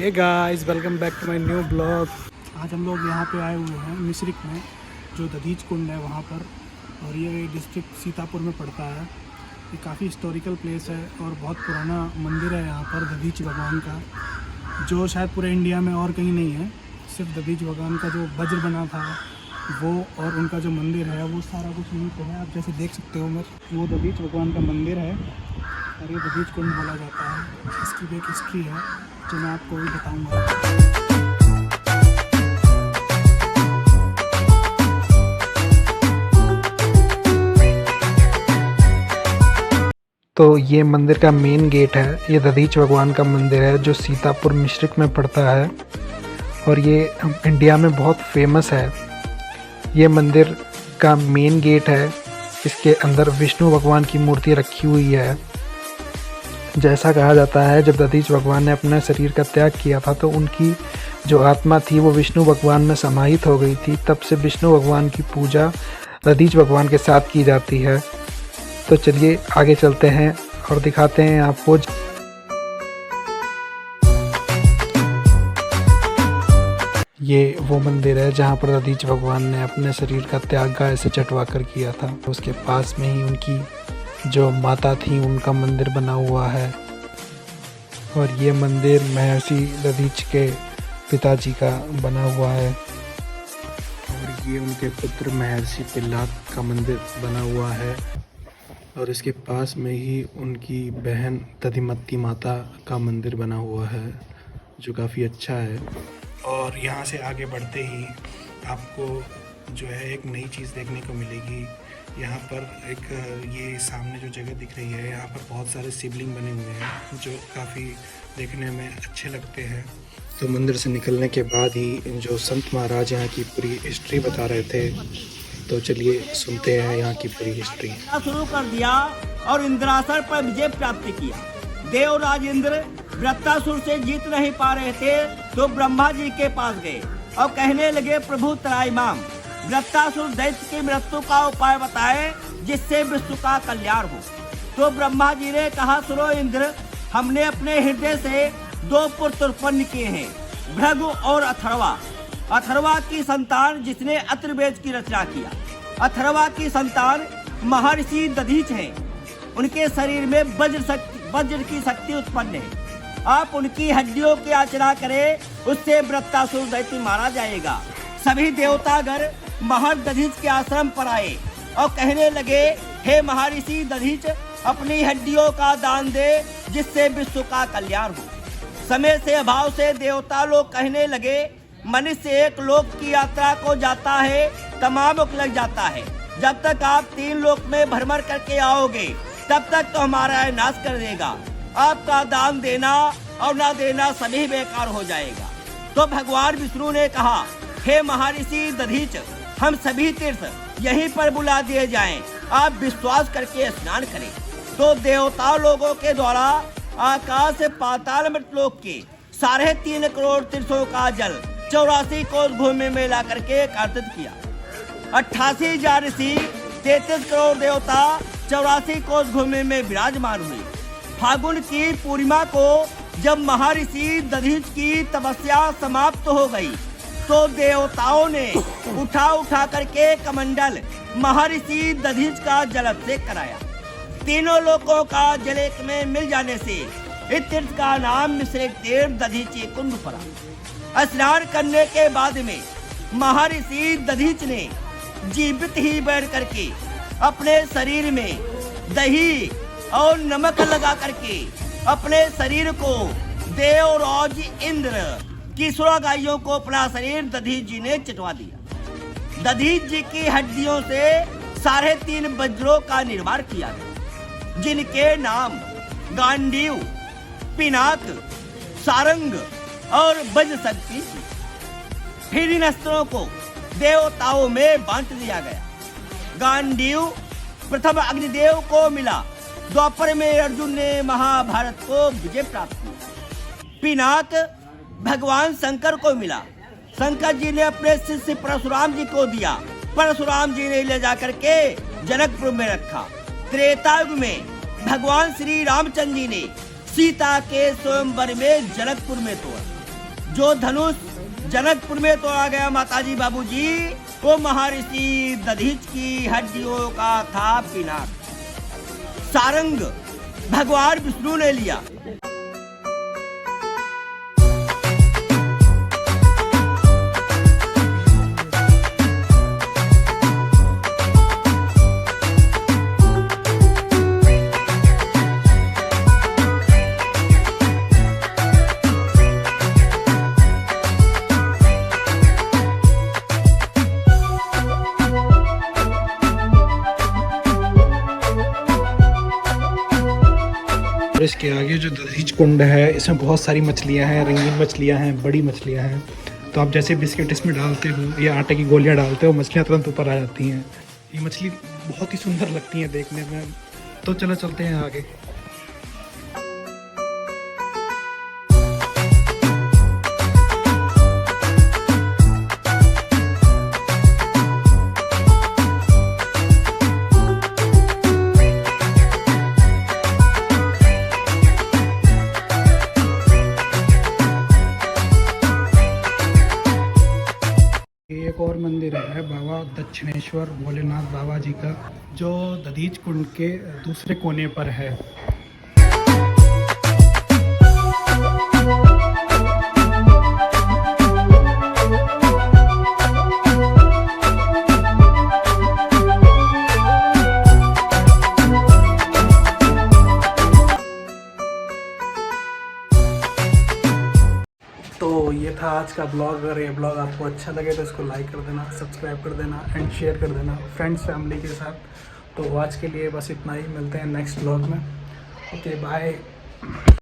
Hey guys, welcome back to my new blog. आज हम लोग यहाँ पे आए हुए हैं मिश्रिक में, जो दधीच कुंड है वहाँ पर, और ये डिस्ट्रिक्ट सीतापुर में पड़ता है। ये काफ़ी हिस्टोरिकल प्लेस है और बहुत पुराना मंदिर है यहाँ पर दधीच भगवान का, जो शायद पूरे इंडिया में और कहीं नहीं है। सिर्फ दधीच भगवान का जो वज्र बना था वो और उनका जो मंदिर है वो सारा कुछ यहीं पर है। आप जैसे देख सकते हो वो दधीच भगवान का मंदिर है और ये दधीच कुंड बोला जाता है। इसकी भी एक हिस्ट्री है जो मैं आपको भी बताऊंगा। तो ये मंदिर का मेन गेट है। ये दधीच भगवान का मंदिर है जो सीतापुर मिश्रिक में पड़ता है और ये इंडिया में बहुत फेमस है। ये मंदिर का मेन गेट है। इसके अंदर विष्णु भगवान की मूर्ति रखी हुई है। जैसा कहा जाता है, जब दधीच भगवान ने अपने शरीर का त्याग किया था तो उनकी जो आत्मा थी वो विष्णु भगवान में समाहित हो गई थी। तब से विष्णु भगवान की पूजा दधीच भगवान के साथ की जाती है। तो चलिए आगे चलते हैं और दिखाते हैं आपको। ये वो मंदिर है जहाँ पर दधीच भगवान ने अपने शरीर का त्याग गाय से चटवा कर किया था। उसके पास में ही उनकी जो माता थी उनका मंदिर बना हुआ है और ये मंदिर महर्षि दधीच के पिताजी का बना हुआ है और ये उनके पुत्र महर्षि पिल्लात का मंदिर बना हुआ है और इसके पास में ही उनकी बहन दधिमती माता का मंदिर बना हुआ है जो काफ़ी अच्छा है। और यहाँ से आगे बढ़ते ही आपको जो है एक नई चीज़ देखने को मिलेगी। यहाँ पर एक ये सामने जो जगह दिख रही है, यहाँ पर बहुत सारे शिवलिंग बने हुए हैं जो काफ़ी देखने में अच्छे लगते हैं। तो मंदिर से निकलने के बाद ही जो संत महाराज यहाँ की पूरी हिस्ट्री बता रहे थे, तो चलिए सुनते हैं यहाँ की पूरी हिस्ट्री। शुरू कर दिया और इंद्रासन पर विजय प्राप्त किया। देवराज इंद्र वृत्तासुर से जीत नहीं पा रहे थे तो ब्रह्मा जी के पास गए और कहने लगे, प्रभु त्राहिमाम, वृत्तासुर दैत्य की मृत्यु का उपाय बताए जिससे विश्व का कल्याण हो। तो ब्रह्मा जी ने कहा, सुनो इंद्र, हमने अपने हृदय से 2 पुत्र उत्पन्न किए हैं, भृगु और अथर्वा। अथर्वा की संतान जिसने अथर्ववेद की रचना किया। अथर्वा की संतान महर्षि दधीच हैं। उनके शरीर में वज्र की शक्ति उत्पन्न है। आप उनकी हड्डियों की याचना करें, उससे वृत्तासुर दैत्य मारा जाएगा। सभी देवतागण महर्षि दधीच के आश्रम पर आए और कहने लगे, हे महर्षि दधीच, अपनी हड्डियों का दान दे जिससे विश्व का कल्याण हो। समय से अभाव से देवता लोग कहने लगे, मनुष्य एक लोक की यात्रा को जाता है, तमाम लग जाता है। जब तक आप 3 लोक में भ्रमण करके आओगे तब तक तो हमारा नाश कर देगा। आपका दान देना और ना देना सभी बेकार हो जाएगा। तो भगवान विष्णु ने कहा, हे महर्षि दधीच, हम सभी तीर्थ यहीं पर बुला दिए जाएं, आप विश्वास करके स्नान करें। तो देवता लोगों के द्वारा आकाश से पाताल मृतलोक के 3.5 करोड़ तीर्थों का जल 84 कोस भूमि में ला करके एकत्रित किया। 88,000 ऋषि, 33 करोड़ देवता 84 कोस भूमि में विराजमान हुए। फागुन की पूर्णिमा को जब महर्षि दधीच की तपस्या समाप्त हो गई तो देवताओं ने उठा करके कमंडल महर्षि दधीच का जलाभिषेक कराया। तीनों लोकों का जल एक में मिल जाने से इस तीर्थ का नाम मिश्रिक तीर्थ दधीची कुंड पड़ा। स्नान करने के बाद में महर्षि दधीच ने जीवित ही बैठ करके अपने शरीर में दही और नमक लगा करके अपने शरीर को देवराज इंद्र की 16 गायों को अपना शरीर दधीच जी ने चटवा दिया। दधीच जी की हड्डियों से 3.5 वज्रों का निर्माण किया गया, जिनके नाम गांडीव, पिनाक, सारंग और वज्र शक्ति। फिर इन अस्त्रों को देवताओं में बांट दिया गया। गांडीव प्रथम अग्निदेव को मिला। द्वापर में अर्जुन ने महाभारत को विजय प्राप्त की। पिनाक भगवान शंकर को मिला। शंकर जी ने अपने शिष्य परशुराम जी को दिया। परशुराम जी ने ले जाकर के जनकपुर में रखा। त्रेता युग में भगवान श्री रामचंद्र जी ने सीता के स्वयंवर में जनकपुर में तोड़ा। जो धनुष जनकपुर में तोड़ा गया माताजी बाबूजी, वो महर्षि दधीच की हड्डियों का था पिनाक। सारंग भगवान विष्णु ने लिया। और इसके आगे जो दधीच कुंड है, इसमें बहुत सारी मछलियां हैं, रंगीन मछलियां हैं, बड़ी मछलियां हैं। तो आप जैसे बिस्किट इसमें डालते हो या आटे की गोलियां डालते हो, मछलियां तुरंत ऊपर आ जाती हैं। ये मछली बहुत ही सुंदर लगती हैं देखने में। तो चलो चलते हैं आगे। एक और मंदिर है बाबा दक्षिणेश्वर भोलेनाथ बाबा जी का, जो दधीच कुंड के दूसरे कोने पर है। तो ये था आज का ब्लॉग। अगर ये ब्लॉग आपको अच्छा लगे तो इसको लाइक कर देना, सब्सक्राइब कर देना एंड शेयर कर देना फ्रेंड्स फैमिली के साथ। तो आज के लिए बस इतना ही, मिलते हैं नेक्स्ट ब्लॉग में। Okay bye.